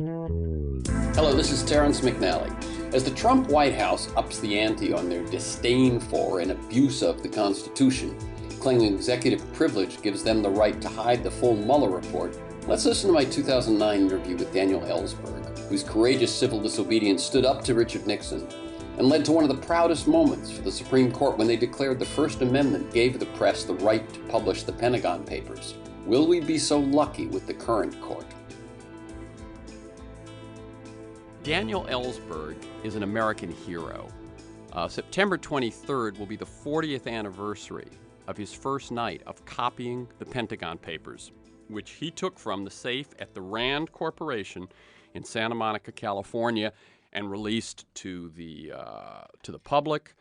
Hello, this is Terrence McNally. As the Trump White House ups the ante on their disdain for and abuse of the Constitution, claiming executive privilege gives them the right to hide the full Mueller report, let's listen to my 2009 interview with Daniel Ellsberg, whose courageous civil disobedience stood up to Richard Nixon and led to one of the proudest moments for the Supreme Court when they declared the First Amendment gave the press the right to publish the Pentagon Papers. Will we be so lucky with the current court? Daniel Ellsberg is an American hero. September 23rd will be the 40th anniversary of his first night of copying the Pentagon Papers, which he took from the safe at the Rand Corporation in Santa Monica, California, and released to the public,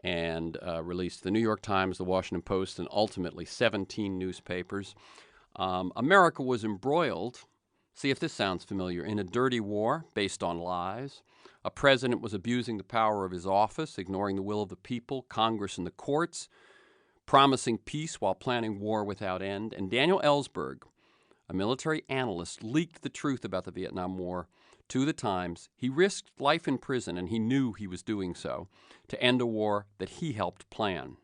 and released the New York Times, the Washington Post, and ultimately 17 newspapers. America was embroiled, see if this sounds familiar, in a dirty war based on lies. A president was abusing the power of his office, ignoring the will of the people, Congress, and the courts, promising peace while planning war without end. And Daniel Ellsberg, a military analyst, leaked the truth about the Vietnam War to the Times. He risked life in prison, and he knew he was doing so, to end a war that he helped plan.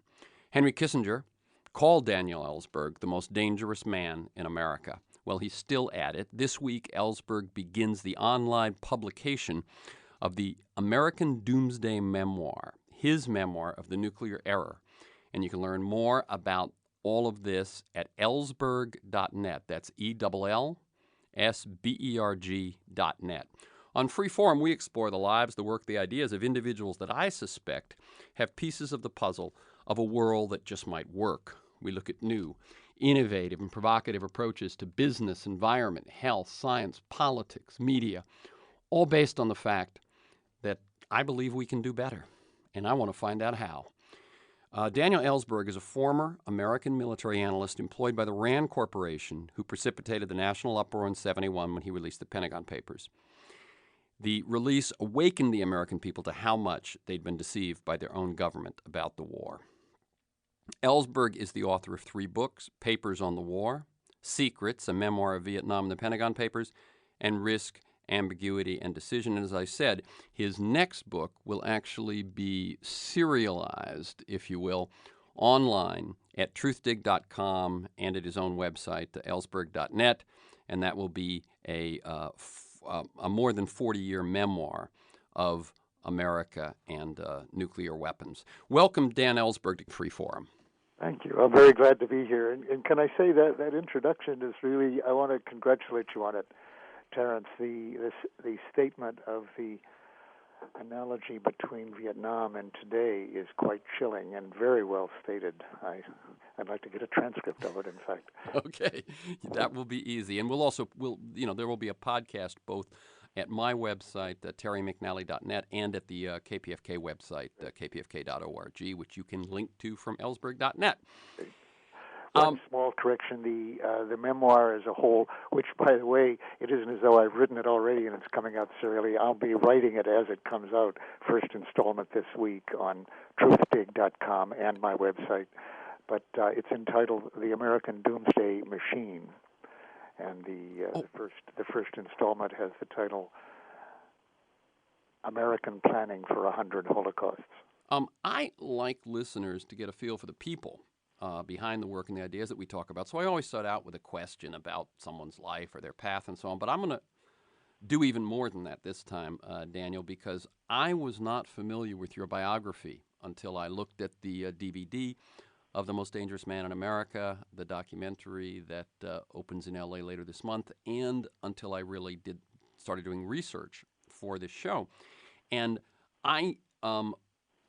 Henry Kissinger called Daniel Ellsberg the most dangerous man in America. Well, he's still at it. This week, Ellsberg begins the online publication of the American Doomsday Memoir, his memoir of the nuclear era. And you can learn more about all of this at ellsberg.net. That's ELLSBERG.net. On Freeform, we explore the lives, the work, the ideas of individuals that I suspect have pieces of the puzzle of a world that just might work. We look at new, innovative, and provocative approaches to business, environment, health, science, politics, media, all based on the fact that I believe we can do better, and I want to find out how. Daniel Ellsberg is a former American military analyst employed by the Rand Corporation who precipitated the national uproar in '71 when he released the Pentagon Papers. The release awakened the American people to how much they'd been deceived by their own government about the war. Ellsberg is the author of 3 books: Papers on the War, Secrets, a memoir of Vietnam and the Pentagon Papers, and Risk, Ambiguity, and Decision. And as I said, his next book will actually be serialized, if you will, online at truthdig.com and at his own website, ellsberg.net, and that will be a more than 40-year memoir of America and nuclear weapons. Welcome, Dan Ellsberg, to Freeforum. Thank you. I'm very glad to be here. And can I say that that introduction is really, I want to congratulate you on it, Terrence. The statement of the analogy between Vietnam and today is quite chilling and very well stated. I'd like to get a transcript of it, in fact. Okay, that will be easy. And there will be a podcast both at my website, terrymcnally.net, and at the KPFK website, kpfk.org, which you can link to from ellsberg.net. One small correction, the memoir as a whole, which, by the way, it isn't as though I've written it already and it's coming out serially. I'll be writing it as it comes out, first installment this week on truthdig.com and my website. But it's entitled The American Doomsday Machine. And the first installment has the title American Planning for 100 Holocausts. I like listeners to get a feel for the people behind the work and the ideas that we talk about. So I always start out with a question about someone's life or their path and so on. But I'm going to do even more than that this time, Daniel, because I was not familiar with your biography until I looked at the DVD of The Most Dangerous Man in America, the documentary that opens in L.A. later this month, and until I really started doing research for this show. And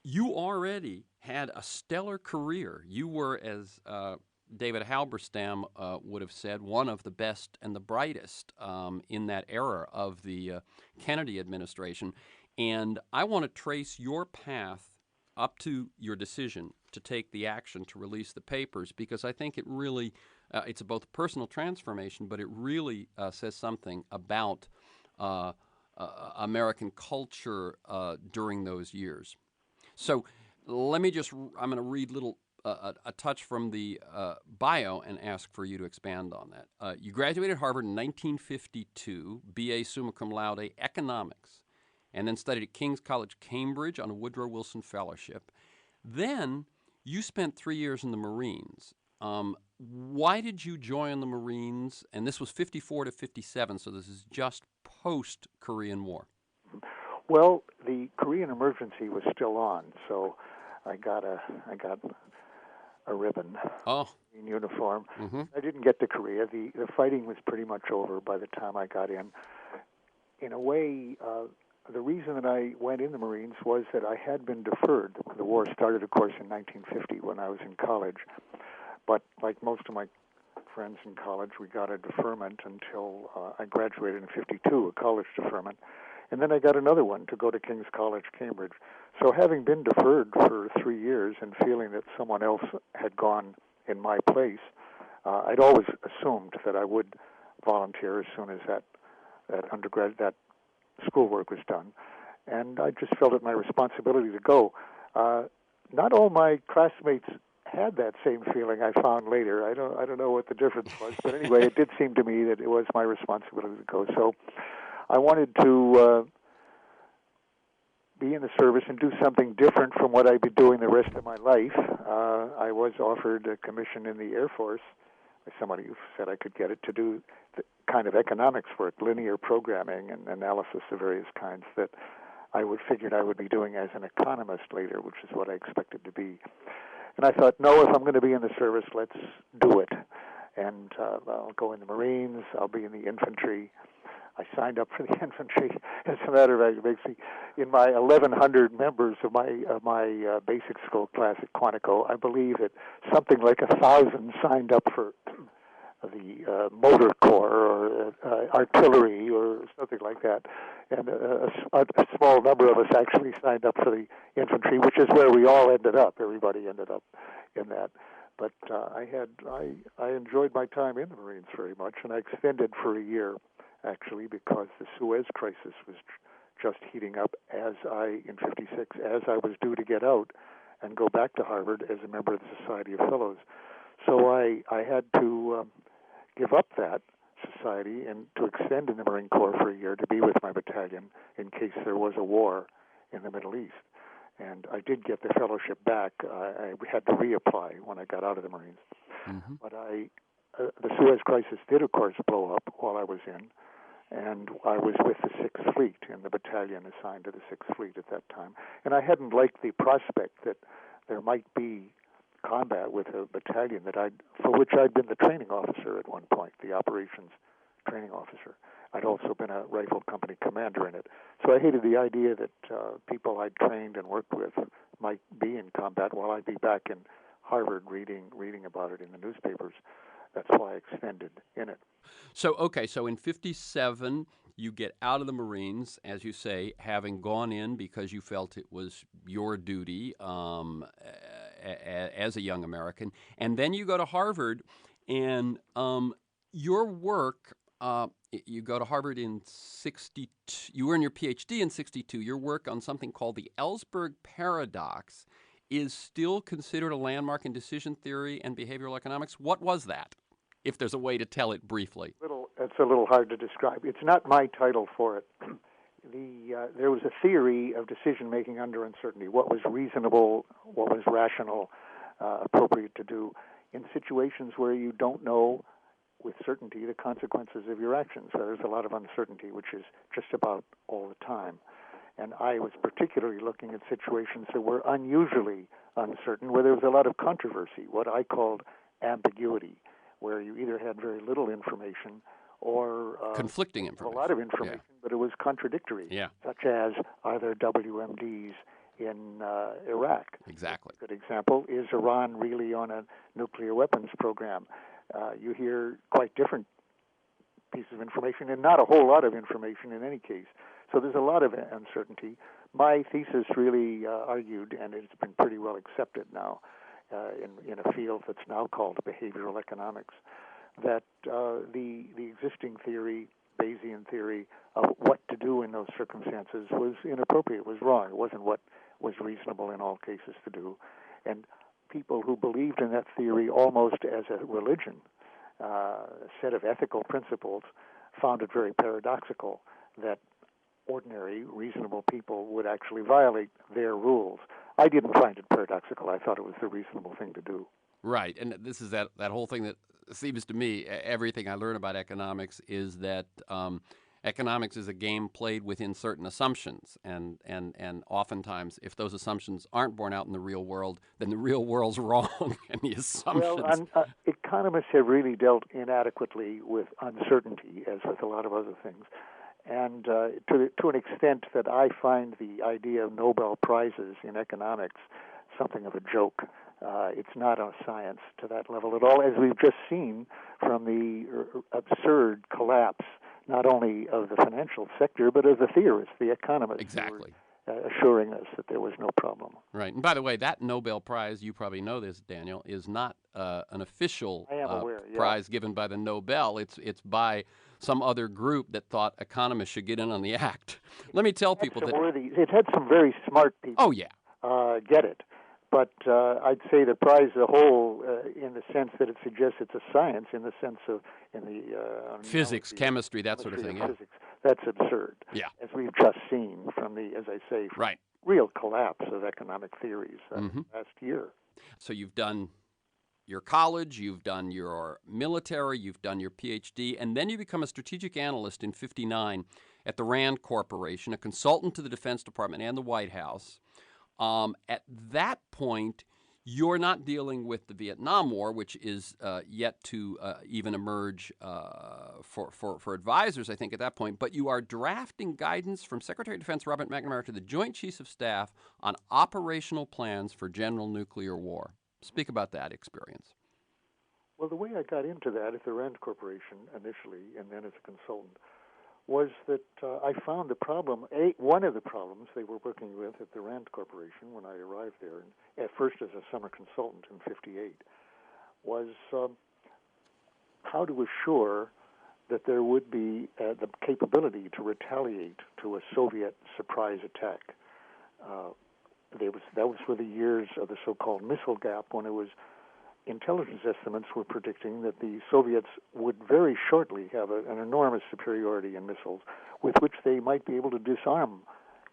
you already had a stellar career. You were, as David Halberstam would have said, one of the best and the brightest in that era of the Kennedy administration. And I want to trace your path up to your decision to take the action to release the papers, because I think it really, it's both a personal transformation, but it really says something about American culture during those years. So let me I'm going to read little a touch from the bio and ask for you to expand on that. You graduated Harvard in 1952, BA summa cum laude, economics, and then studied at King's College, Cambridge on a Woodrow Wilson Fellowship. Then you spent 3 years in the Marines. Why did you join the Marines? And this was 54 to 57, so this is just post-Korean War. Well, the Korean emergency was still on, so I got a ribbon in uniform. Mm-hmm. I didn't get to Korea. The fighting was pretty much over by the time I got in. In a way, the reason that I went in the Marines was that I had been deferred. The war started, of course, in 1950 when I was in college. But like most of my friends in college, we got a deferment until I graduated in 52, a college deferment. And then I got another one to go to King's College, Cambridge. So having been deferred for 3 years and feeling that someone else had gone in my place, I'd always assumed that I would volunteer as soon as that schoolwork was done. And I just felt it my responsibility to go. Not all my classmates had that same feeling, I found later. I don't know what the difference was, but anyway, it did seem to me that it was my responsibility to go. So I wanted to be in the service and do something different from what I'd been doing the rest of my life. I was offered a commission in the Air Force by somebody who said I could get it to do the kind of economics work, linear programming and analysis of various kinds that I figured I would be doing as an economist later, which is what I expected to be. And I thought, no, if I'm going to be in the service, let's do it. And I'll go in the Marines. I'll be in the infantry. I signed up for the infantry. As a matter of fact, it makes me, in my 1,100 members of my basic school class at Quantico, I believe that something like 1,000 signed up for the motor corps or artillery or something like that. And a small number of us actually signed up for the infantry, which is where we all ended up. Everybody ended up in that. But I enjoyed my time in the Marines very much, and I extended for a year, actually, because the Suez crisis was just heating up in 56, as I was due to get out and go back to Harvard as a member of the Society of Fellows. So I had to give up that society and to extend in the Marine Corps for a year to be with my battalion in case there was a war in the Middle East. And I did get the fellowship back. I had to reapply when I got out of the Marines. Mm-hmm. But the Suez crisis did, of course, blow up while I was in, and I was with the 6th Fleet in the battalion assigned to the 6th Fleet at that time. And I hadn't liked the prospect that there might be combat with a battalion for which I'd been the training officer at one point, the operations training officer. I'd also been a rifle company commander in it. So I hated the idea that people I'd trained and worked with might be in combat while I'd be back in Harvard reading about it in the newspapers. That's why I extended in it. So in 57, you get out of the Marines, as you say, having gone in because you felt it was your duty as a young American. And then you go to Harvard, and your work, you go to Harvard in 62. You earn your PhD in 62. Your work on something called the Ellsberg paradox is still considered a landmark in decision theory and behavioral economics. What was that, if there's a way to tell it briefly? It's a little hard to describe. It's not my title for it. There was a theory of decision-making under uncertainty, what was reasonable, what was rational, appropriate to do in situations where you don't know with certainty the consequences of your actions. So there's a lot of uncertainty, which is just about all the time. And I was particularly looking at situations that were unusually uncertain, where there was a lot of controversy, what I called ambiguity, where you either had very little information or conflicting information. A lot of information, but it was contradictory, such as are there WMDs in Iraq? Exactly. A good example is Iran really on a nuclear weapons program? You hear quite different pieces of information and not a whole lot of information in any case. So there's a lot of uncertainty. My thesis really argued, and it's been pretty well accepted now in a field that's now called behavioral economics, that the existing theory, Bayesian theory, of what to do in those circumstances was inappropriate, was wrong. It wasn't what was reasonable in all cases to do. And people who believed in that theory almost as a religion, a set of ethical principles, found it very paradoxical that ordinary, reasonable people would actually violate their rules. I didn't find it paradoxical. I thought it was the reasonable thing to do. Right, and this is that whole thing that seems to me, everything I learn about economics is that economics is a game played within certain assumptions, and oftentimes, if those assumptions aren't borne out in the real world, then the real world's wran and the assumptions. Well, economists have really dealt inadequately with uncertainty, as with a lot of other things. And to an extent that I find the idea of Nobel Prizes in economics something of a joke. It's not a science to that level at all, as we've just seen from the absurd collapse, not only of the financial sector, but of the theorists, the economists. Exactly. Who were assuring us that there was no problem. Right. And by the way, that Nobel Prize, you probably know this, Daniel, is not an official prize given by the Nobel. It's by some other group that thought economists should get in on the act. Let me tell people that it had some very smart people. Oh, yeah. Get it. But I'd say the prize as a whole, in the sense that it suggests it's a science, in the sense of physics, chemistry, that sort of thing. Yeah. Physics, that's absurd. Yeah. As we've just seen from the, as I say, right, real collapse of economic theories last year. So you've done your college, you've done your military, you've done your PhD, and then you become a strategic analyst in '59 at the Rand Corporation, a consultant to the Defense Department and the White House. At that point, you're not dealing with the Vietnam War, which is yet to even emerge for advisors, I think, at that point. But you are drafting guidance from Secretary of Defense Robert McNamara to the Joint Chiefs of Staff on operational plans for general nuclear war. Speak about that experience. Well, the way I got into that at the Rand Corporation initially, and then as a consultant, was that I found the problem, one of the problems they were working with at the Rand Corporation when I arrived there, and at first as a summer consultant in '58, was how to assure that there would be the capability to retaliate to a Soviet surprise attack. That was for the years of the so-called missile gap, when it was intelligence estimates were predicting that the Soviets would very shortly have an enormous superiority in missiles with which they might be able to disarm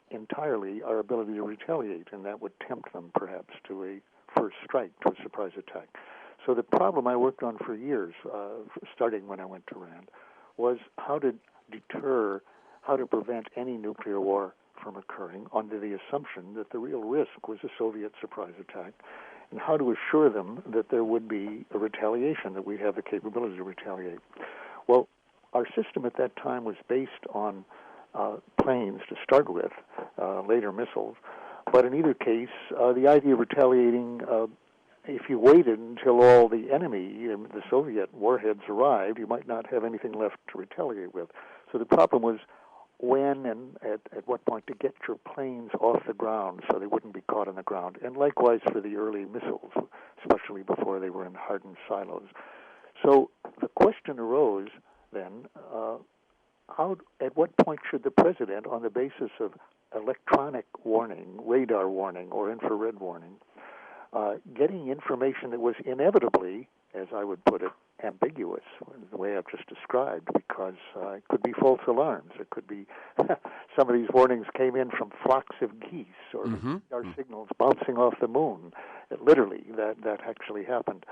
entirely our ability to retaliate, and that would tempt them perhaps to a first strike, to a surprise attack. So the problem I worked on for years, starting when I went to Rand, was how to deter, how to prevent any nuclear war from occurring under the assumption that the real risk was a Soviet surprise attack, and how to assure them that there would be a retaliation, that we'd have the capability to retaliate. Well, our system at that time was based on planes to start with, later missiles. But in either case, the idea of retaliating, if you waited until all the enemy, the Soviet warheads arrived, you might not have anything left to retaliate with. So the problem was when and at what point to get your planes off the ground so they wouldn't be caught on the ground. And likewise for the early missiles, especially before they were in hardened silos. So the question arose then, at what point should the president, on the basis of electronic warning, radar warning, or infrared warning, getting information that was inevitably, as I would put it, ambiguous, the way I've just described, because it could be false alarms. It could be some of these warnings came in from flocks of geese or our signals bouncing off the moon. Literally, that actually happened,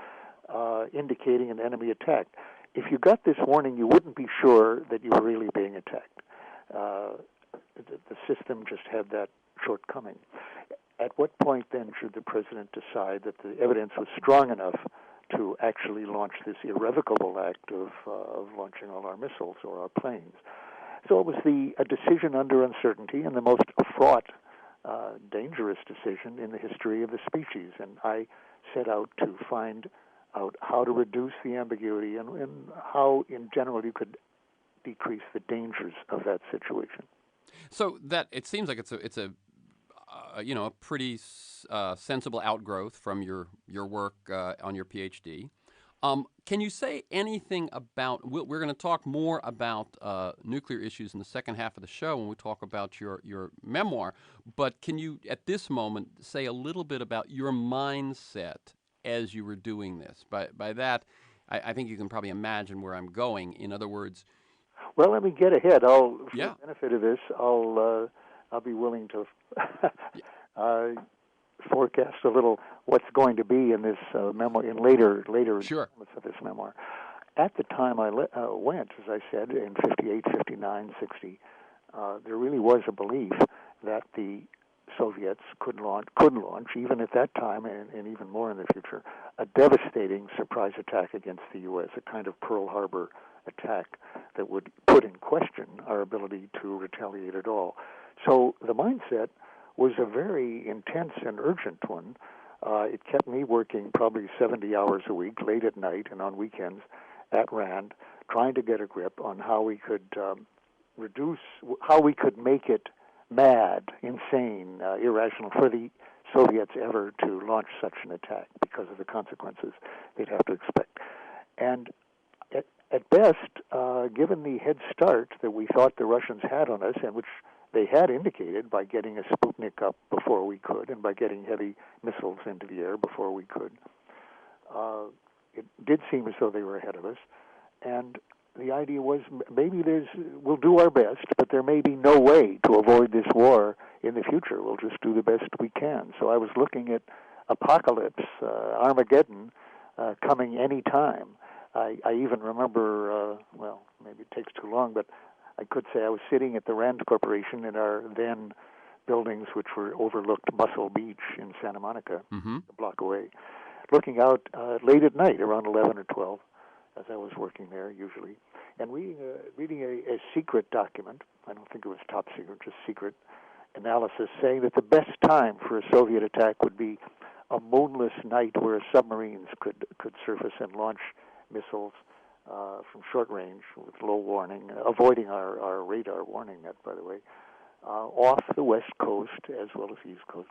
indicating an enemy attack. If you got this warning, you wouldn't be sure that you were really being attacked. The system just had that shortcoming. At what point then should the president decide that the evidence was strong enough to actually launch this irrevocable act of launching all our missiles or our planes? So it was a decision under uncertainty, and the most fraught, dangerous decision in the history of the species. And I set out to find out how to reduce the ambiguity and how, in general, you could decrease the dangers of that situation. So that it seems like it's a pretty sensible outgrowth from your work on your PhD. Can you say anything about? We're going to talk more about nuclear issues in the second half of the show when we talk about your memoir. But can you, at this moment, say a little bit about your mindset as you were doing this? By that, I think you can probably imagine where I'm going. In other words, well, let me get ahead. For yeah, the benefit of this, I'll be willing to forecast a little what's going to be in this memoir, in later sure. installments of this memoir. At the time I went, as I said, in 58, 59, 60, there really was a belief that the Soviets could launch, even at that time and even more in the future, a devastating surprise attack against the U.S., a kind of Pearl Harbor attack that would put in question our ability to retaliate at all. So the mindset was a very intense and urgent one. It kept me working probably 70 hours a week, late at night and on weekends at RAND, trying to get a grip on how we could how we could make it mad, insane, irrational for the Soviets ever to launch such an attack because of the consequences they'd have to expect. And at best, given the head start that we thought the Russians had on us, and which they had indicated by getting a Sputnik up before we could and by getting heavy missiles into the air before we could, it did seem as though they were ahead of us. And the idea was maybe we'll do our best, but there may be no way to avoid this war in the future. We'll just do the best we can. So I was looking at apocalypse, Armageddon, coming any time. I even remember, well, maybe it takes too long, but I could say I was sitting at the Rand Corporation in our then buildings, which were overlooked Muscle Beach in Santa Monica, a block away, looking out late at night, around 11 or 12, as I was working there usually, and reading a secret document. I don't think it was top secret, just secret analysis, saying that the best time for a Soviet attack would be a moonless night where submarines could surface and launch missiles from short range with low warning, avoiding our radar warning net, by the way, off the west coast as well as the east coast,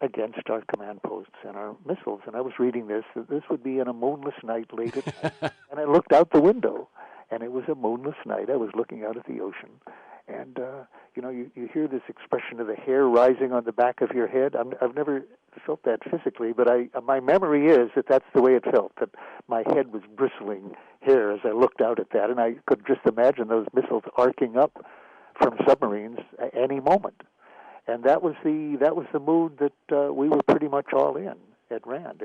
against our command posts and our missiles. And I was reading this would be on a moonless night late at night. And I looked out the window, and it was a moonless night. I was looking out at the ocean. And, you hear this expression of the hair rising on the back of your head. I've never felt that physically, but my memory is that that's the way it felt, that my head was bristling hair as I looked out at that. And I could just imagine those missiles arcing up from submarines at any moment. And that was the mood that we were pretty much all in at RAND.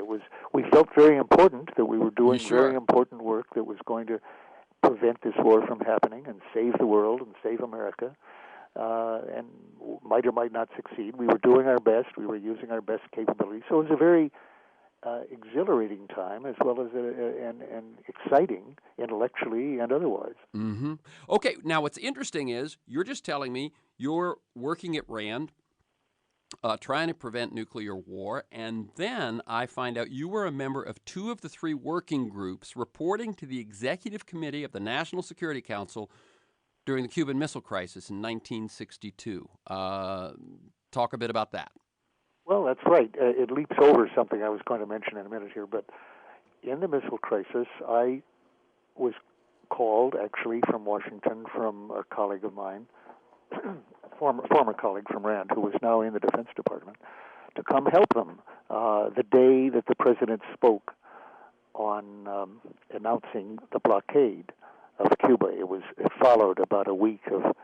We felt very important that we were doing very important work that was going to prevent this war from happening and save the world and save America, and might or might not succeed. We were doing our best. We were using our best capabilities. So it was a very exhilarating time, as well as and exciting intellectually and otherwise. Mm-hmm. Okay, now what's interesting is you're just telling me you're working at RAND, trying to prevent nuclear war, and then I find out you were a member of 2 of the 3 working groups reporting to the Executive Committee of the National Security Council during the Cuban Missile Crisis in 1962. Talk a bit about that. Well, that's right. It leaps over something I was going to mention in a minute here, but in the missile crisis, I was called, actually, from Washington, from a colleague of mine, former colleague from RAND, who was now in the Defense Department, to come help them the day that the president spoke on announcing the blockade of Cuba. It followed about a week of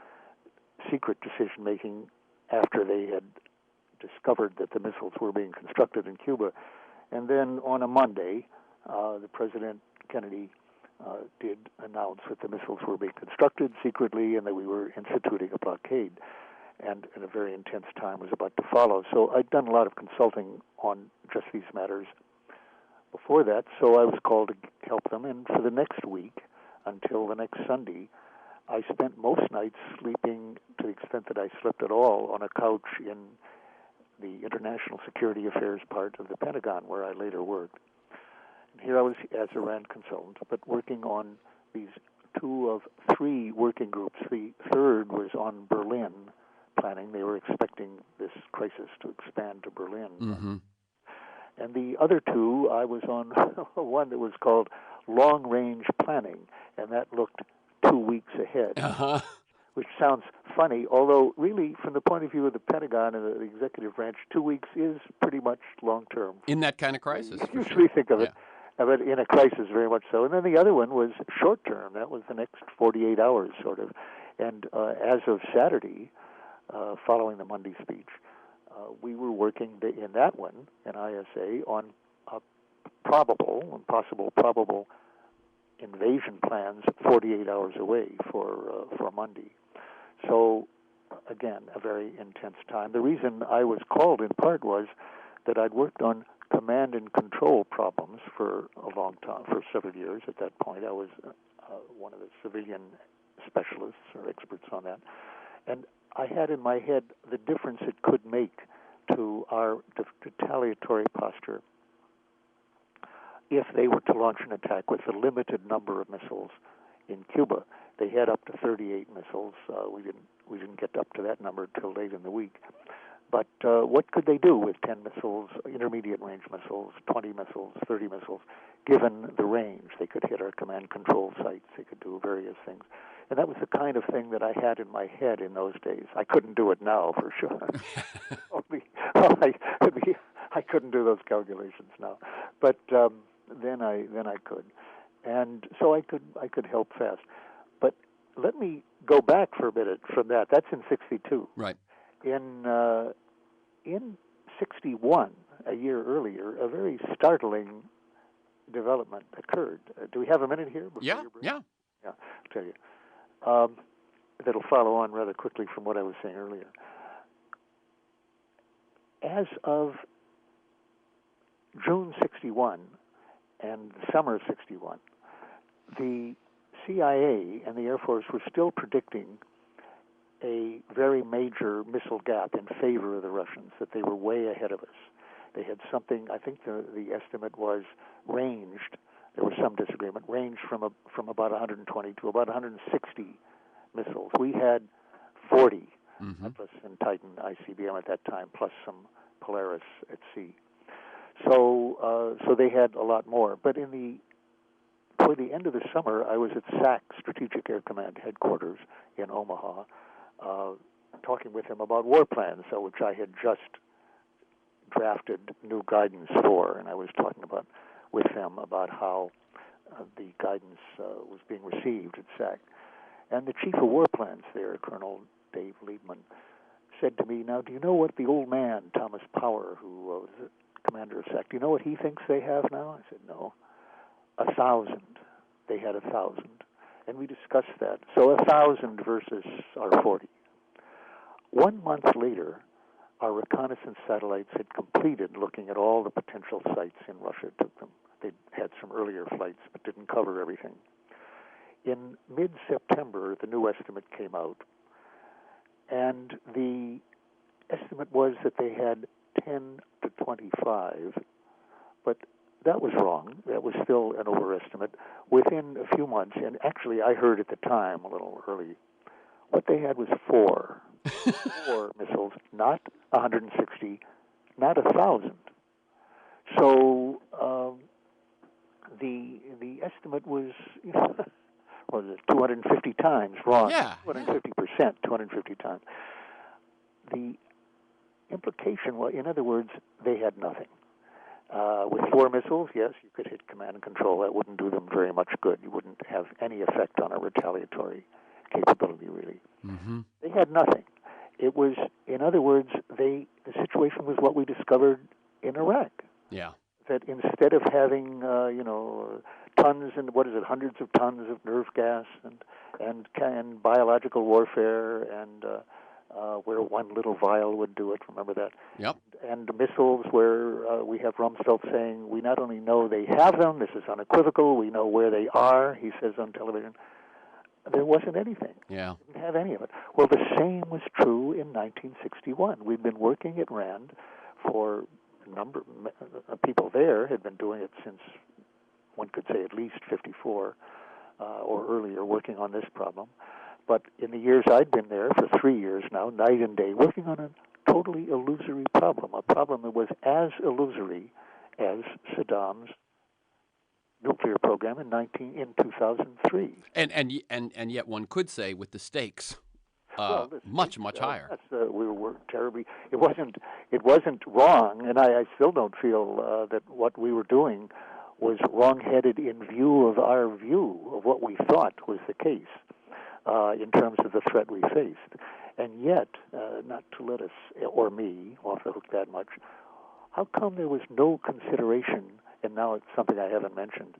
secret decision-making after they had discovered that the missiles were being constructed in Cuba. And then on a Monday, the President Kennedy did announce that the missiles were being constructed secretly and that we were instituting a blockade. And a very intense time was about to follow. So I'd done a lot of consulting on just these matters before that, so I was called to help them. And for the next week, until the next Sunday, I spent most nights sleeping, to the extent that I slept at all, on a couch in the International Security Affairs part of the Pentagon, where I later worked. And here I was as a RAND consultant, but working on these 2 of 3 working groups. The third was on Berlin planning. They were expecting this crisis to expand to Berlin. Mm-hmm. And the other 2, I was on one that was called long-range planning, and that looked 2 weeks ahead, which sounds funny, although really from the point of view of the Pentagon and the executive branch, 2 weeks is pretty much long-term. In that kind of crisis, You for usually sure. think of it in a crisis very much so. And then the other one was short-term. That was the next 48 hours, sort of. And as of Saturday, following the Monday speech, we were working in that one, in ISA, on possible invasion plans 48 hours away for Monday. So, again, a very intense time. The reason I was called in part was that I'd worked on command and control problems for a long time, for several years. At that point, I was one of the civilian specialists or experts on that. And I had in my head the difference it could make to our retaliatory posture if they were to launch an attack with a limited number of missiles in Cuba. They had up to 38 missiles. We didn't get up to that number until late in the week. But what could they do with 10 missiles, intermediate range missiles, 20 missiles, 30 missiles, given the range? They could hit our command control sites. They could do various things. And that was the kind of thing that I had in my head in those days. I couldn't do it now, for sure. I couldn't do those calculations now. But then I could. And so I could help fast. But let me go back for a minute from that. That's in 62. Right. In 61, a year earlier, a very startling development occurred. Do we have a minute here? Yeah. I'll tell you. That'll follow on rather quickly from what I was saying earlier. As of June 61 and the summer of 61, the CIA and the Air Force were still predicting a very major missile gap in favor of the Russians, that they were way ahead of us. They had something, I think the estimate was ranged, there was some disagreement, ranged from about 120 to about 160 missiles. We had 40, Atlas and Titan ICBM at that time, plus some Polaris at sea. So they had a lot more. But toward the end of the summer, I was at SAC, Strategic Air Command Headquarters in Omaha, talking with him about war plans, which I had just drafted new guidance for, and I was talking with them about how the guidance was being received at SAC. And the chief of war plans there, Colonel Dave Liebman, said to me, "Now, do you know what the old man, Thomas Power, who was the commander of SAC, do you know what he thinks they have now?" I said, "No. 1,000. They had 1,000. And we discussed that. So 1,000 versus our 40. 1 month later, our reconnaissance satellites had completed looking at all the potential sites in Russia. It took them. They'd had some earlier flights, but didn't cover everything. In mid-September, the new estimate came out, and the estimate was that they had 10 to 25, but that was wrong. That was still an overestimate. Within a few months, and actually I heard at the time, a little early, what they had was 4. 4 missiles, not 160, not 1,000. So the estimate was, what was it, 250 times wrong. Yeah. 250%, 250 times. The implication was, in other words, they had nothing. With 4 missiles, yes, you could hit command and control. That wouldn't do them very much good. You wouldn't have any effect on a retaliatory capability, really. Mm-hmm. They had nothing. It was, in other words, the situation was what we discovered in Iraq. Yeah. That instead of having, tons and hundreds of tons of nerve gas and biological warfare and where one little vial would do it, remember that? Yep. And missiles where we have Rumsfeld saying, we not only know they have them, this is unequivocal, we know where they are, he says on television. There wasn't anything. Yeah. Didn't have any of it. Well, the same was true in 1961. We'd been working at RAND for a number of people there had been doing it since, one could say at least 54 or earlier, working on this problem. But in the years I'd been there, for 3 years now, night and day, working on a totally illusory problem, a problem that was as illusory as Saddam's nuclear program in 2003. And yet one could say with the stakes much higher. Yes, we were terribly. It wasn't wrong, and I still don't feel that what we were doing was wrong-headed in view of our view of what we thought was the case in terms of the threat we faced. And yet, not to let us, or me, off the hook that much, how come there was no consideration, and now it's something I haven't mentioned,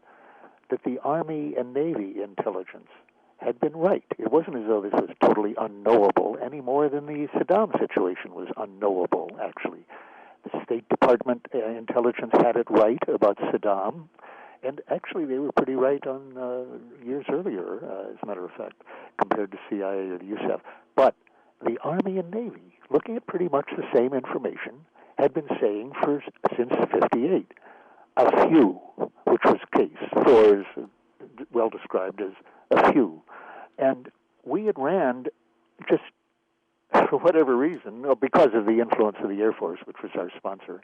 that the Army and Navy intelligence had been right? It wasn't as though this was totally unknowable, any more than the Saddam situation was unknowable, actually. The State Department intelligence had it right about Saddam, and actually they were pretty right on years earlier, as a matter of fact, compared to CIA or the USAF. But the Army and Navy, looking at pretty much the same information, had been saying since '58, a few, which was case. 4 is well described as a few. And we at RAND, just for whatever reason, because of the influence of the Air Force, which was our sponsor,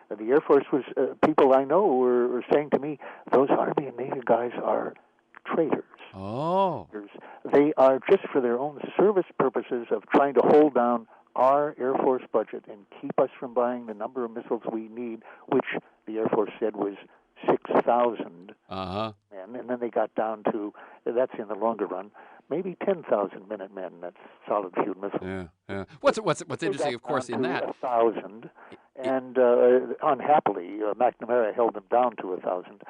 the Air Force was, people I know were saying to me, those Army and Navy guys are traitors. Oh. They are just for their own service purposes of trying to hold down our Air Force budget and keep us from buying the number of missiles we need, which the Air Force said was 6,000 men, and then they got down to, that's in the longer run, maybe 10,000 Minutemen. That's solid-fueled missiles. Yeah. What's interesting, of course, in that 1,000, and unhappily, McNamara held them down to 1,000,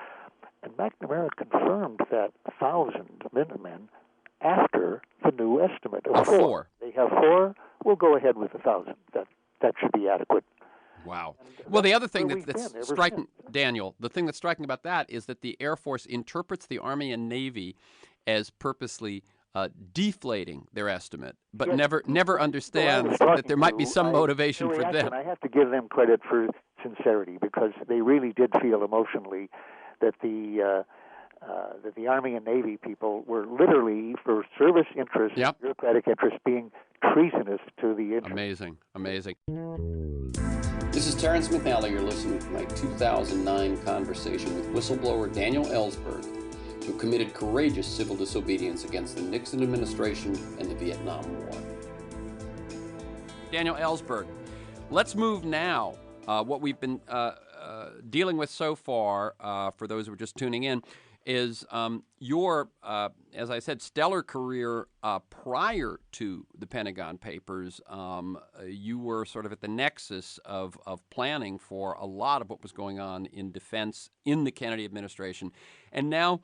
and McNamara confirmed that 1,000 Minutemen after the new estimate of 4. They have 4. We'll go ahead with 1,000. That should be adequate. Wow. Well, the other thing that's striking, Daniel, the thing that's striking about that is that the Air Force interprets the Army and Navy as purposely deflating their estimate, but never understands that there might be some motivation for them. I have to give them credit for sincerity, because they really did feel emotionally that the Army and Navy people were literally, for service interests, bureaucratic interests, being treasonous to the interest. Amazing. This is Terrence McNally. You're listening to my 2009 conversation with whistleblower Daniel Ellsberg, who committed courageous civil disobedience against the Nixon administration and the Vietnam War. Daniel Ellsberg, let's move now. What we've been dealing with so far, for those who are just tuning in, is your, as I said, stellar career prior to the Pentagon Papers. You were sort of at the nexus of planning for a lot of what was going on in defense in the Kennedy administration. And now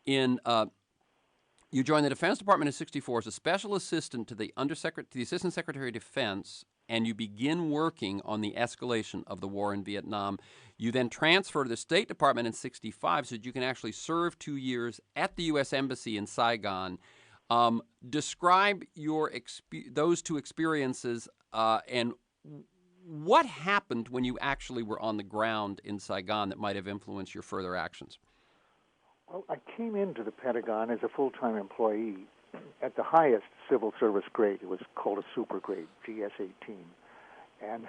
you joined the Defense Department in '64 as a special assistant to the Assistant Secretary of Defense, and you begin working on the escalation of the war in Vietnam. You then transfer to the State Department in '65 so that you can actually serve 2 years at the U.S. Embassy in Saigon. Describe those two experiences and what happened when you actually were on the ground in Saigon that might have influenced your further actions. Well, I came into the Pentagon as a full-time employee at the highest civil service grade. It was called a super grade, GS-18. And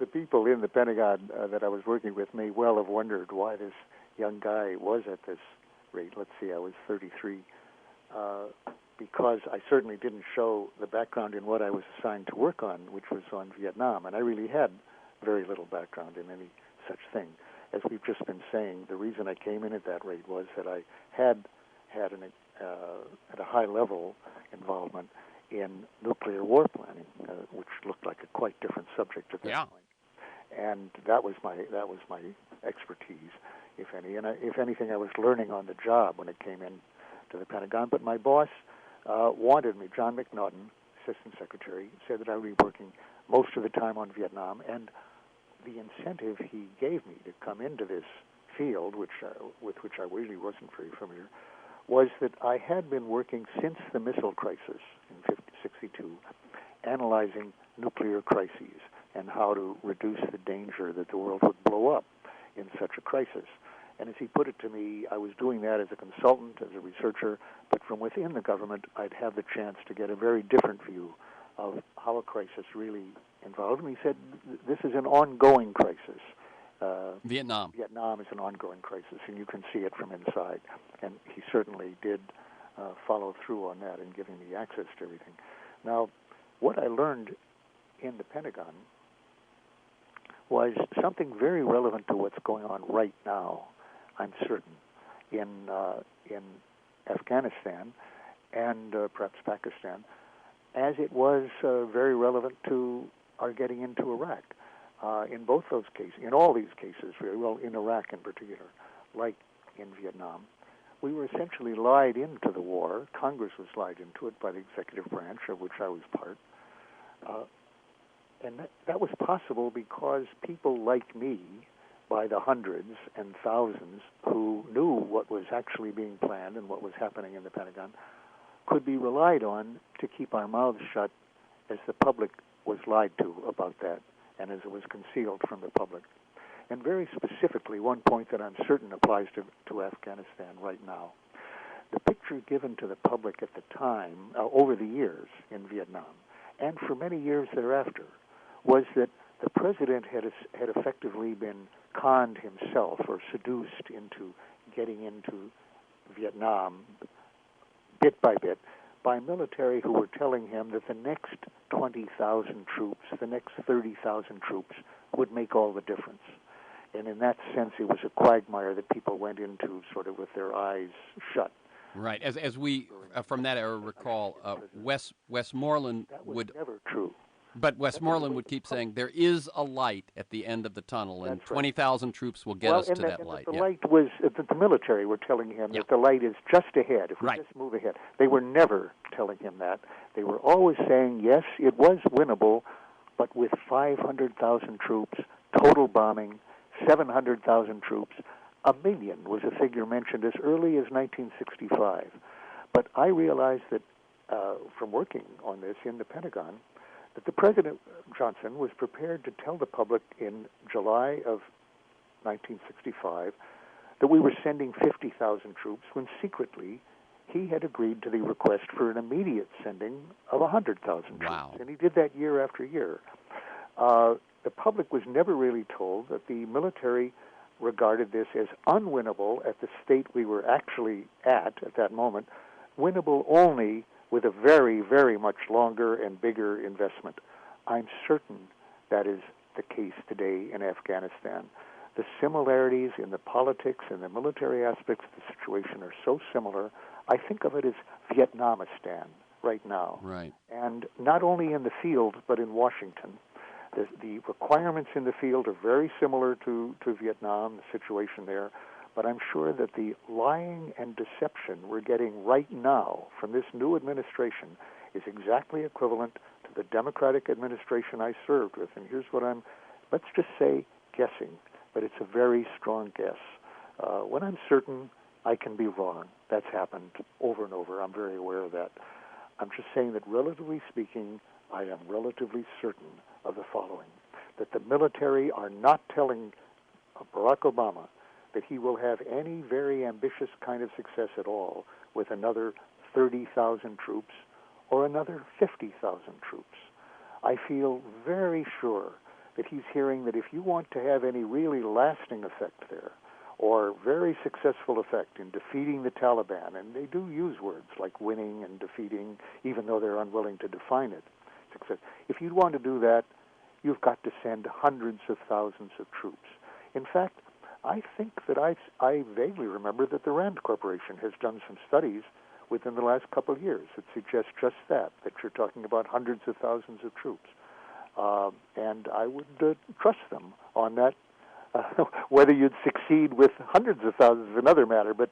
the people in the Pentagon that I was working with may well have wondered why this young guy was at this rate. Let's see, I was 33. Because I certainly didn't show the background in what I was assigned to work on, which was on Vietnam. And I really had very little background in any such thing. As we've just been saying, the reason I came in at that rate was that I had at a high level involvement in nuclear war planning, which looked like a quite different subject at that point. And that was my expertise, if any. And if anything, I was learning on the job when it came in to the Pentagon. But my boss wanted me, John McNaughton, Assistant Secretary, said that I would be working most of the time on Vietnam, and the incentive he gave me to come into this field, with which I really wasn't very familiar, was that I had been working since the missile crisis in '62, analyzing nuclear crises and how to reduce the danger that the world would blow up in such a crisis. And as he put it to me, I was doing that as a consultant, as a researcher, but from within the government, I'd have the chance to get a very different view of how a crisis really involved. And he said, this is an ongoing crisis. Vietnam is an ongoing crisis, and you can see it from inside. And he certainly did follow through on that and giving me access to everything. Now, what I learned in the Pentagon was something very relevant to what's going on right now, I'm certain, in Afghanistan and perhaps Pakistan, as it was very relevant to our getting into Iraq. In both those cases, in all these cases, really, well, in Iraq in particular, like in Vietnam, we were essentially lied into the war. Congress was lied into it by the executive branch, of which I was part. And that was possible because people like me, by the hundreds and thousands, who knew what was actually being planned and what was happening in the Pentagon, could be relied on to keep our mouths shut as the public was lied to about that and as it was concealed from the public. And very specifically, one point that I'm certain applies to Afghanistan right now. The picture given to the public at the time, over the years in Vietnam, and for many years thereafter, was that the president had effectively been conned himself or seduced into getting into Vietnam bit by bit by military who were telling him that the next 20,000 troops, the next 30,000 troops would make all the difference. And in that sense, it was a quagmire that people went into sort of with their eyes shut. Right. As we, from that era, recall, Westmoreland would... That was never true. But Westmoreland would keep saying, there is a light at the end of the tunnel, and 20,000 troops will get us to that light. The light was, the military were telling him that the light is just ahead, if we just move ahead. They were never telling him that. They were always saying, yes, it was winnable, but with 500,000 troops, total bombing, 700,000 troops, 1 million was a figure mentioned as early as 1965. But I realized that from working on this in the Pentagon, that the President Johnson was prepared to tell the public in July of 1965 that we were sending 50,000 troops when secretly he had agreed to the request for an immediate sending of 100,000 troops. And he did that year after year. The public was never really told that the military regarded this as unwinnable at the state we were actually at that moment, winnable only with a very, very much longer and bigger investment. I'm certain that is the case today in Afghanistan. The similarities in the politics and the military aspects of the situation are so similar. I think of it as Vietnamistan right now. Right. And not only in the field, but in Washington. The requirements in the field are very similar to Vietnam, the situation there. But I'm sure that the lying and deception we're getting right now from this new administration is exactly equivalent to the Democratic administration I served with. And here's what let's just say, guessing, but it's a very strong guess. When I'm certain, I can be wrong. That's happened over and over. I'm very aware of that. I'm just saying that, relatively speaking, I am relatively certain of the following, that the military are not telling Barack Obama that he will have any very ambitious kind of success at all with another 30,000 troops or another 50,000 troops. I feel very sure that he's hearing that if you want to have any really lasting effect there, or very successful effect in defeating the Taliban, and they do use words like winning and defeating, even though they're unwilling to define it, success. If you want to do that, you've got to send hundreds of thousands of troops. In fact, I think that I vaguely remember that the Rand Corporation has done some studies within the last couple of years that suggest just that you're talking about hundreds of thousands of troops. And I would trust them on that. Whether you'd succeed with hundreds of thousands is another matter, but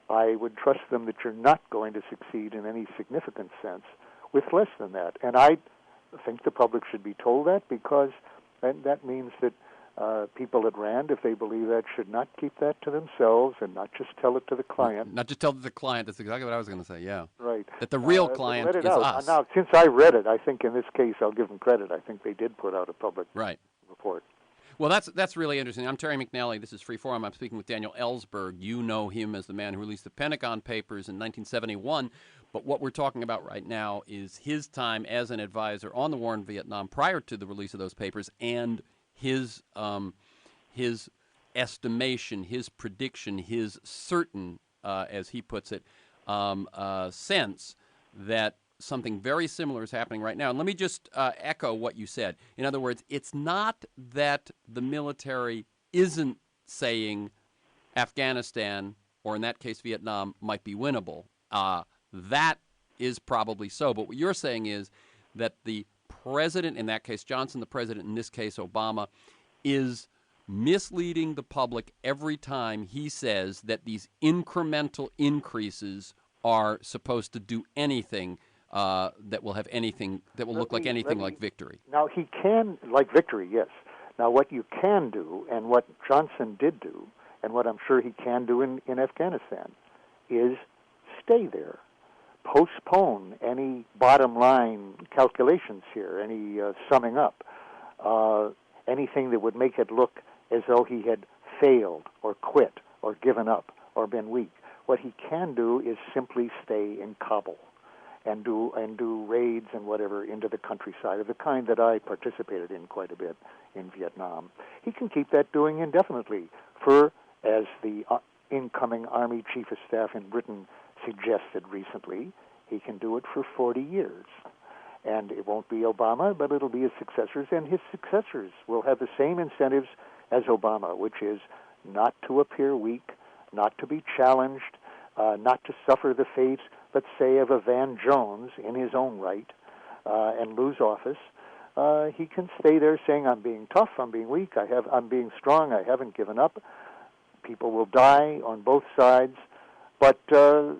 I would trust them that you're not going to succeed in any significant sense with less than that. And I think the public should be told that, because that means that people at Rand, if they believe that, should not keep that to themselves and not just tell it to the client. Not just tell it to the client. That's exactly what I was going to say, yeah. Right. That the real client is us. Now, since I read it, I think in this case I'll give them credit. I think they did put out a public report. Well, that's really interesting. I'm Terry McNally. This is Freeform. I'm speaking with Daniel Ellsberg. You know him as the man who released the Pentagon Papers in 1971. But what we're talking about right now is his time as an advisor on the war in Vietnam prior to the release of those papers, and his estimation, his prediction, his certain, as he puts it, sense that something very similar is happening right now. And let me just echo what you said. In other words, it's not that the military isn't saying Afghanistan, or in that case Vietnam, might be winnable. That is probably so. But what you're saying is that the president, in that case Johnson, the president, in this case Obama, is misleading the public every time he says that these incremental increases are supposed to do anything that will have anything that will look like anything like victory. Now, he can, like victory, yes. Now, what you can do, and what Johnson did do, and what I'm sure he can do in Afghanistan, is stay there. Postpone any bottom line calculations here, any summing up, anything that would make it look as though he had failed or quit or given up or been weak. What he can do is simply stay in Kabul and do raids and whatever into the countryside of the kind that I participated in quite a bit in Vietnam. He can keep that doing indefinitely for, as the incoming Army Chief of Staff in Britain suggested recently, he can do it for 40 years. And it won't be Obama, but it'll be his successors, and his successors will have the same incentives as Obama, which is not to appear weak, not to be challenged, not to suffer the fate, let's say, of a Van Jones in his own right, and lose office. He can stay there saying, I'm being tough, I'm being weak, I'm being strong, I haven't given up. People will die on both sides, but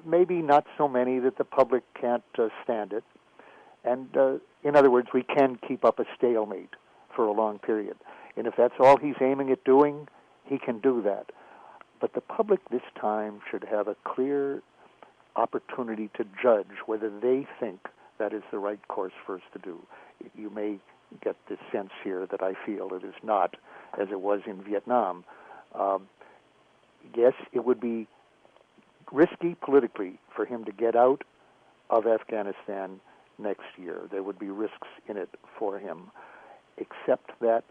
maybe not so many that the public can't stand it. And in other words, we can keep up a stalemate for a long period. And if that's all he's aiming at doing, he can do that. But the public this time should have a clear opportunity to judge whether they think that is the right course for us to do. You may get the sense here that I feel it is not, as it was in Vietnam. Yes, it would be risky politically for him to get out of Afghanistan next year. There would be risks in it for him, except that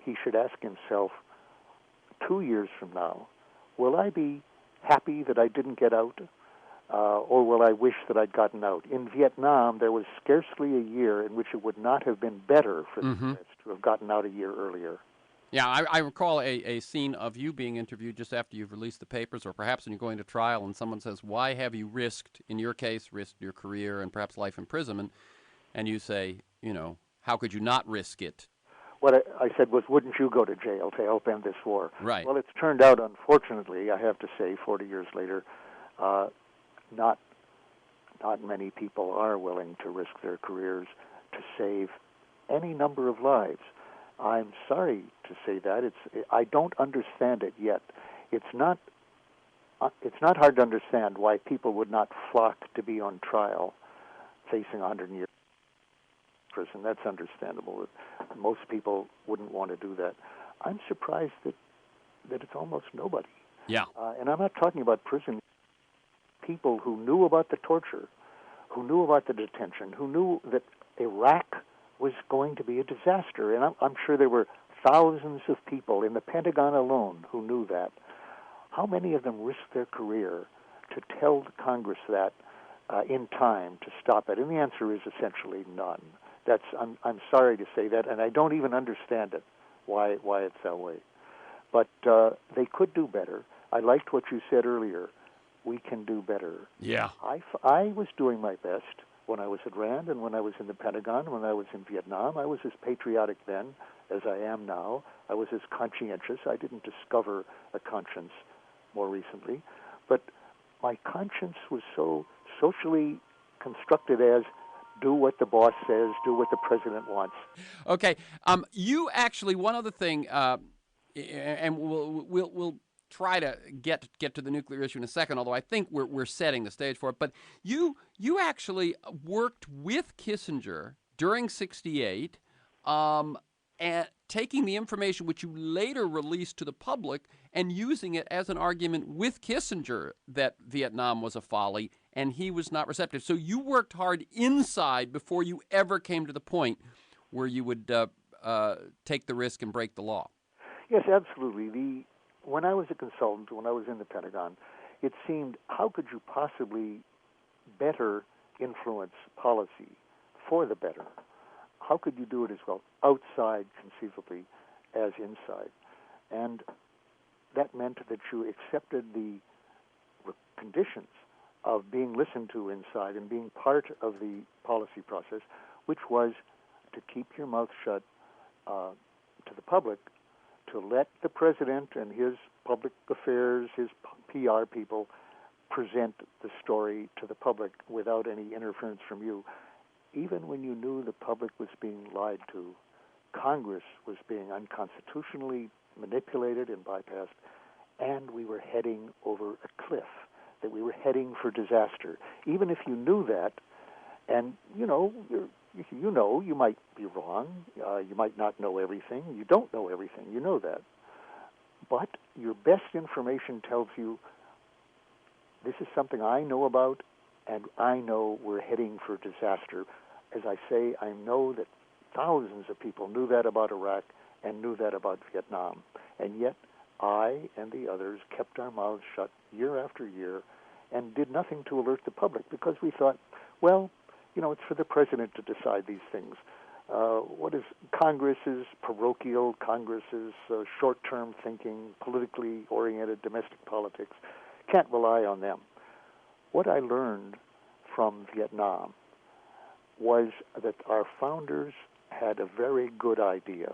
he should ask himself, 2 years from now, will I be happy that I didn't get out, or will I wish that I'd gotten out? In Vietnam, there was scarcely a year in which it would not have been better for the U.S. to have gotten out a year earlier. Yeah, I recall a scene of you being interviewed just after you've released the papers, or perhaps when you're going to trial, and someone says, why have you risked, in your case, risked your career and perhaps life imprisonment? And you say, how could you not risk it? What I said was, wouldn't you go to jail to help end this war? Right. Well, it's turned out, unfortunately, I have to say, 40 years later, not many people are willing to risk their careers to save any number of lives. I'm sorry to say that. I don't understand it yet. It's not hard to understand why people would not flock to be on trial facing 100 years in prison. That's understandable. Most people wouldn't want to do that. I'm surprised that it's almost nobody. Yeah. And I'm not talking about prison. People who knew about the torture, who knew about the detention, who knew that Iraq was going to be a disaster. And I'm sure there were thousands of people in the Pentagon alone who knew that. How many of them risked their career to tell Congress that in time to stop it? And the answer is essentially none. I'm sorry to say that, and I don't even understand it, why it's that way. But they could do better. I liked what you said earlier. We can do better. Yeah. I was doing my best when I was at RAND and when I was in the Pentagon, when I was in Vietnam. I was as patriotic then as I am now. I was as conscientious. I didn't discover a conscience more recently. But my conscience was so socially constructed as do what the boss says, do what the president wants. Okay. You actually, one other thing, and we'll try to get to the nuclear issue in a second, although I think we're setting the stage for it. But you actually worked with Kissinger during '68, and taking the information which you later released to the public and using it as an argument with Kissinger that Vietnam was a folly and he was not receptive. So you worked hard inside before you ever came to the point where you would take the risk and break the law. Yes, absolutely. When I was a consultant, when I was in the Pentagon, it seemed, how could you possibly better influence policy for the better, how could you do it as well outside, conceivably, as inside? And that meant that you accepted the conditions of being listened to inside and being part of the policy process, which was to keep your mouth shut to the public, to let the president and his public affairs, his PR people, present the story to the public without any interference from you. Even when you knew the public was being lied to, Congress was being unconstitutionally manipulated and bypassed, and we were heading over a cliff, that we were heading for disaster. Even if you knew that, and you might be wrong, you might not know everything, you don't know everything, you know that. But your best information tells you, this is something I know about, and I know we're heading for disaster. As I say, I know that thousands of people knew that about Iraq and knew that about Vietnam. And yet, I and the others kept our mouths shut year after year and did nothing to alert the public because we thought, well, it's for the president to decide these things. What is Congress's parochial, Congress's short-term thinking, politically oriented domestic politics? Can't rely on them. What I learned from Vietnam was that our founders had a very good idea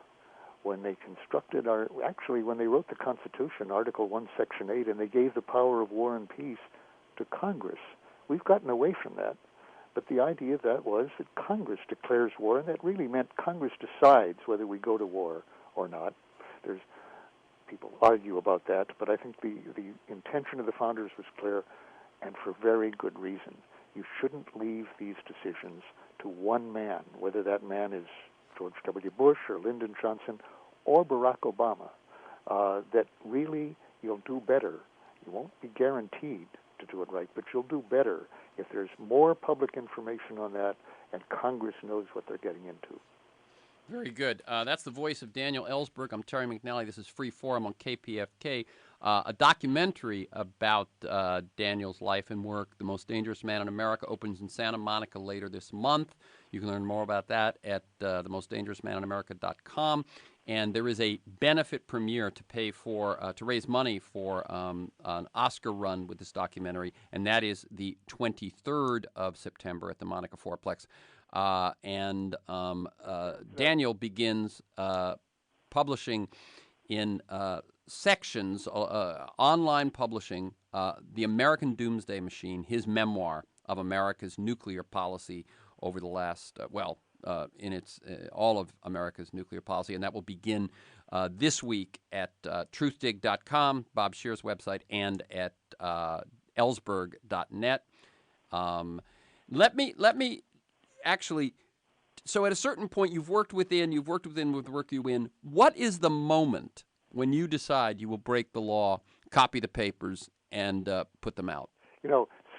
when they constructed when they wrote the Constitution, Article 1, Section 8, and they gave the power of war and peace to Congress. We've gotten away from that. But the idea of that was that Congress declares war, and that really meant Congress decides whether we go to war or not. People argue about that, but I think the intention of the founders was clear, and for very good reason. You shouldn't leave these decisions to one man, whether that man is George W. Bush or Lyndon Johnson or Barack Obama, that really you'll do better. You won't be guaranteed to do it right, but you'll do better if there's more public information on that and Congress knows what they're getting into. Very good. That's the voice of Daniel Ellsberg. I'm Terry McNally. This is Free Forum on KPFK. A documentary about Daniel's life and work, The Most Dangerous Man in America, opens in Santa Monica later this month. You can learn more about that at themostdangerousmaninamerica.com. And there is a benefit premiere to pay for to raise money for an Oscar run with this documentary, and that is the 23rd of September at the Monica Fourplex. Daniel begins publishing in sections, online publishing, The American Doomsday Machine, his memoir of America's nuclear policy over the last, all of America's nuclear policy, and that will begin this week at truthdig.com, Bob Scheer's website, and at ellsberg.net. Let me actually, so at a certain point, you've worked within with the work you in. What is the moment when you decide you will break the law, copy the papers, and put them out?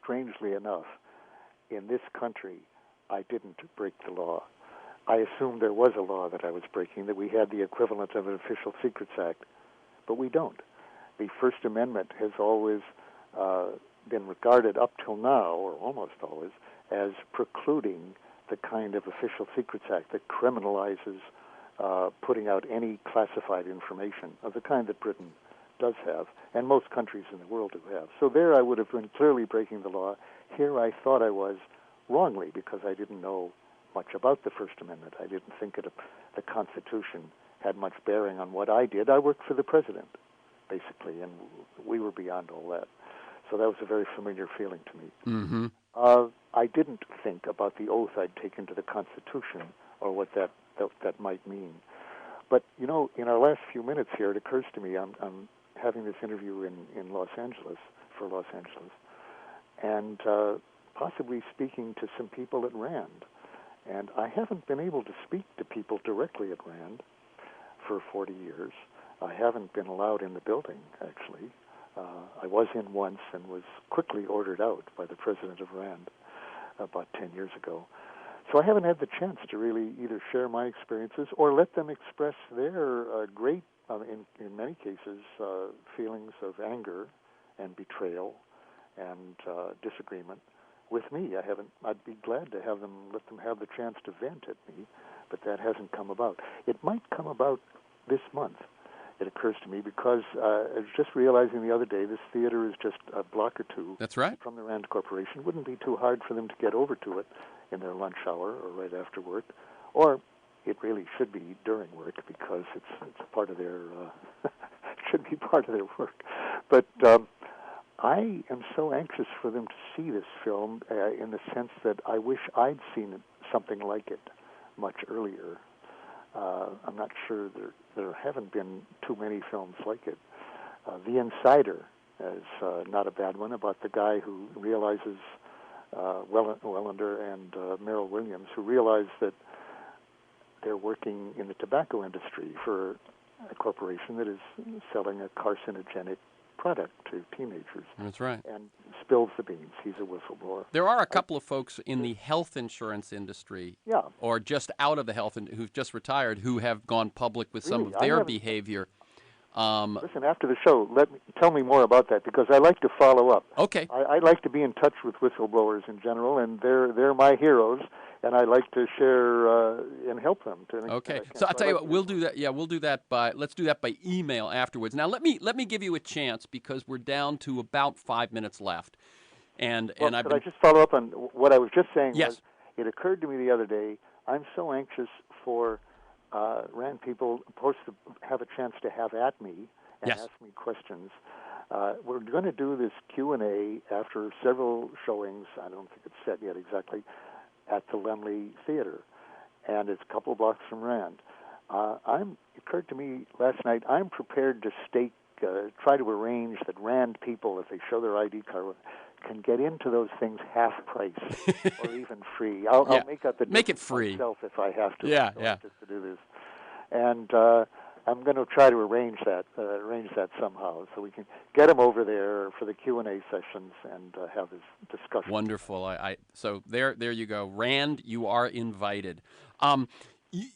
Strangely enough, in this country, I didn't break the law. I assumed there was a law that I was breaking, that we had the equivalent of an Official Secrets Act, but we don't. The First Amendment has always been regarded up till now, or almost always, as precluding the kind of Official Secrets Act that criminalizes putting out any classified information of the kind that Britain does have, and most countries in the world do have. So there I would have been clearly breaking the law. Here I thought I was wrongly because I didn't know much about the First Amendment. I didn't think the Constitution had much bearing on what I did. I worked for the president, basically, and we were beyond all that. So that was a very familiar feeling to me. Mm-hmm. I didn't think about the oath I'd taken to the Constitution or what that might mean. But, in our last few minutes here, it occurs to me I'm having this interview in Los Angeles, for Los Angeles, and possibly speaking to some people at RAND. And I haven't been able to speak to people directly at RAND for 40 years. I haven't been allowed in the building, actually. I was in once and was quickly ordered out by the president of RAND about 10 years ago. So I haven't had the chance to really either share my experiences or let them express their great, in many cases, feelings of anger and betrayal and disagreement with me. I'd be glad to let them have the chance to vent at me, but that hasn't come about. It might come about this month. It occurs to me because I was just realizing the other day this theater is just a block or two. That's right. From the Rand Corporation. It wouldn't be too hard for them to get over to it in their lunch hour or right after work, or it really should be during work because it's part of their should be part of their work. But I am so anxious for them to see this film in the sense that I wish I'd seen something like it much earlier. I'm not sure there haven't been too many films like it. The Insider is not a bad one, about the guy who realizes, Wellender and Merrill Williams, who realize that they're working in the tobacco industry for a corporation that is selling a carcinogenic product to teenagers. That's right. And spills the beans. He's a whistleblower. There are a couple of folks in the health insurance industry, Yeah. or just out of the health, who've just retired, who have gone public with some of their behavior. Listen, after the show, tell me more about that, because I like to follow up. Okay. I like to be in touch with whistleblowers in general, and they're my heroes, and I like to share and help them. Okay. So I'll tell you what, we'll do that. Yeah, we'll do that let's do that by email afterwards. Now let me give you a chance, because we're down to about 5 minutes left. And could I just follow up on what I was just saying? Yes. It occurred to me the other day, I'm so anxious for Rand people supposed to have a chance to have at me and ask me questions. We're going to do this Q&A after several showings. I don't think it's set yet exactly, at the Lemley Theater, and it's a couple of blocks from Rand. It occurred to me last night, I'm prepared to try to arrange that Rand people, if they show their ID card, can get into those things half price or even free. I'll make up the make it free myself if I have to. Just to do this, and I'm going to try to arrange that somehow, so we can get them over there for the Q&A sessions and have this discussion. Wonderful. So there you go. Rand, you are invited.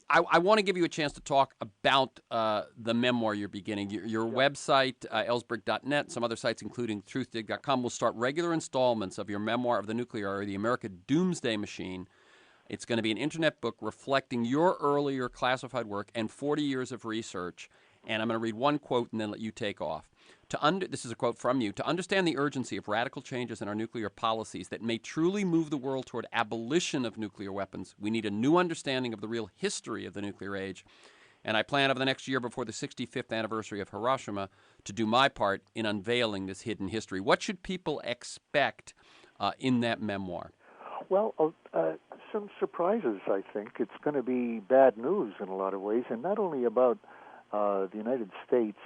I want to give you a chance to talk about the memoir you're beginning. Your website, ellsberg.net, some other sites, including truthdig.com, will start regular installments of your memoir of the nuclear era, the America Doomsday Machine. It's going to be an internet book reflecting your earlier classified work and 40 years of research. And I'm going to read one quote and then let you take off. This is a quote from you. To understand the urgency of radical changes in our nuclear policies that may truly move the world toward abolition of nuclear weapons, we need a new understanding of the real history of the nuclear age. And I plan over the next year, before the 65th anniversary of Hiroshima, to do my part in unveiling this hidden history. What should people expect in that memoir? Well, some surprises, I think. It's going to be bad news in a lot of ways, and not only about the United States.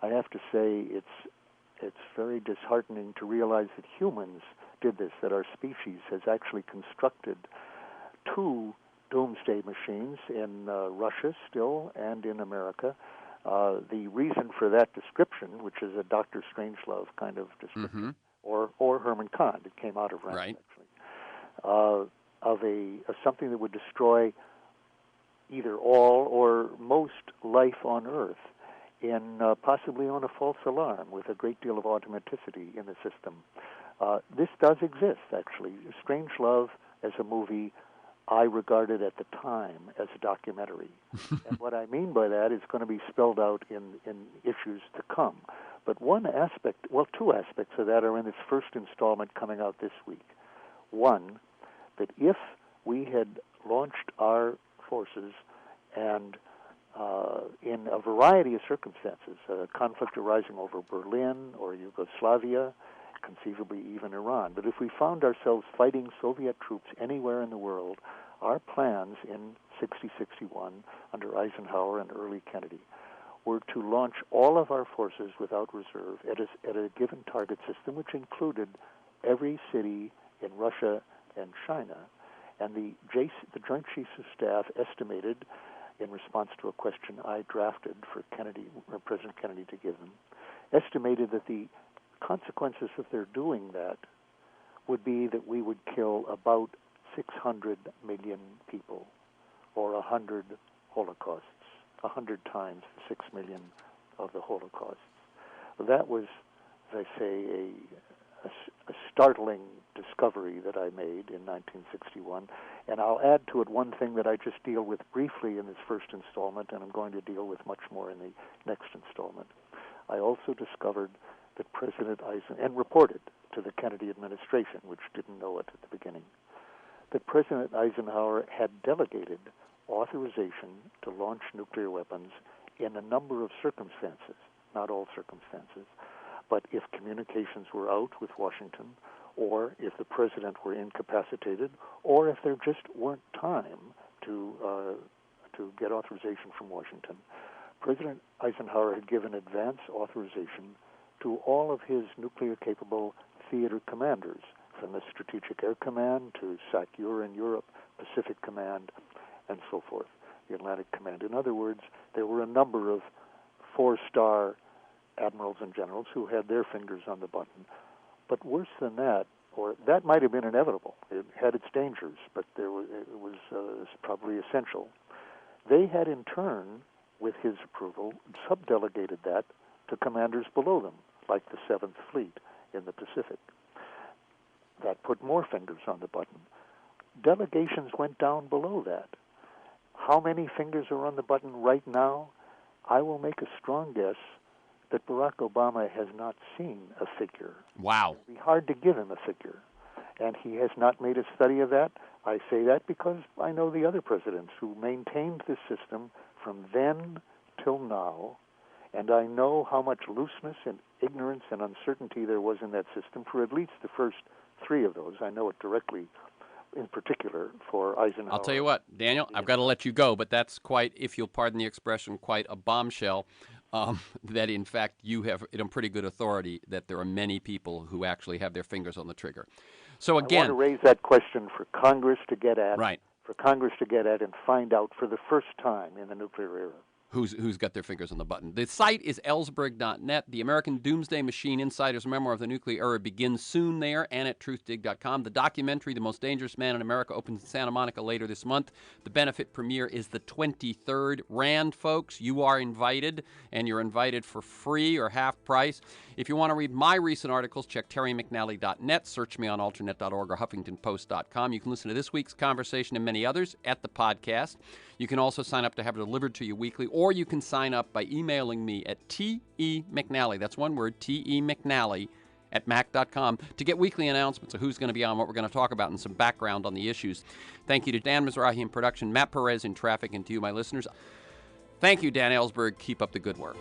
I have to say it's very disheartening to realize that humans did this, that our species has actually constructed two doomsday machines in Russia still and in America. The reason for that description, which is a Dr. Strangelove kind of description, or Herman Kahn, it came out of Rand, actually, of something that would destroy either all or most life on Earth in possibly on a false alarm with a great deal of automaticity in the system. This does exist, actually. Strangelove, as a movie, I regarded at the time as a documentary. And what I mean by that is going to be spelled out in issues to come. But two aspects of that are in this first installment coming out this week. One, that if we had launched our forces and in a variety of circumstances, a conflict arising over Berlin or Yugoslavia, conceivably even Iran. But if we found ourselves fighting Soviet troops anywhere in the world, our plans in 60-61 under Eisenhower and early Kennedy were to launch all of our forces without reserve at a given target system, which included every city in Russia and China. And the Joint Chiefs of Staff estimated, in response to a question I drafted for President Kennedy to give them, estimated that the consequences of their doing that would be that we would kill about 600 million people, or 100 Holocausts, 100 times the 6 million of the Holocausts. That was, as I say, a startling discovery that I made in 1961. And I'll add to it one thing that I just deal with briefly in this first installment, and I'm going to deal with much more in the next installment. I also discovered that President Eisenhower, and reported to the Kennedy administration, which didn't know it at the beginning, that President Eisenhower had delegated authorization to launch nuclear weapons in a number of circumstances, not all circumstances, but if communications were out with Washington, or if the president were incapacitated, or if there just weren't time to get authorization from Washington. President Eisenhower had given advance authorization to all of his nuclear-capable theater commanders, from the Strategic Air Command to SAC-UR in Europe, Pacific Command, and so forth, the Atlantic Command. In other words, there were a number of four-star admirals and generals who had their fingers on the button. But worse than that, or that might have been inevitable. It had its dangers, but it was probably essential. They had in turn, with his approval, subdelegated that to commanders below them, like the 7th Fleet in the Pacific. That put more fingers on the button. Delegations went down below that. How many fingers are on the button right now? I will make a strong guess that Barack Obama has not seen a figure. Wow. It would be hard to give him a figure. And he has not made a study of that. I say that because I know the other presidents who maintained this system from then till now, and I know how much looseness and ignorance and uncertainty there was in that system for at least the first 3 of those. I know it directly, in particular, for Eisenhower. I'll tell you what, Daniel, I've got to let you go, but that's quite, if you'll pardon the expression, quite a bombshell, that in fact you have it on pretty good authority that there are many people who actually have their fingers on the trigger. So again, I want to raise that question for Congress to get at, right. For Congress to get at and find out for the first time in the nuclear era. Who's got their fingers on the button. The site is ellsberg.net. The American Doomsday Machine Insider's Memoir of the Nuclear Era begins soon there and at truthdig.com. The documentary, The Most Dangerous Man in America, opens in Santa Monica later this month. The benefit premiere is the 23rd. Rand, folks, you are invited, and you're invited for free or half price. If you want to read my recent articles, check terrymcnally.net, search me on alternate.org or huffingtonpost.com. You can listen to this week's conversation and many others at the podcast. You can also sign up to have it delivered to you weekly, or you can sign up by emailing me at TEMcNally, that's one word, TEMcNally, at mac.com to get weekly announcements of who's going to be on, what we're going to talk about, and some background on the issues. Thank you to Dan Mizrahi in production, Matt Perez in traffic, and to you, my listeners. Thank you, Dan Ellsberg. Keep up the good work.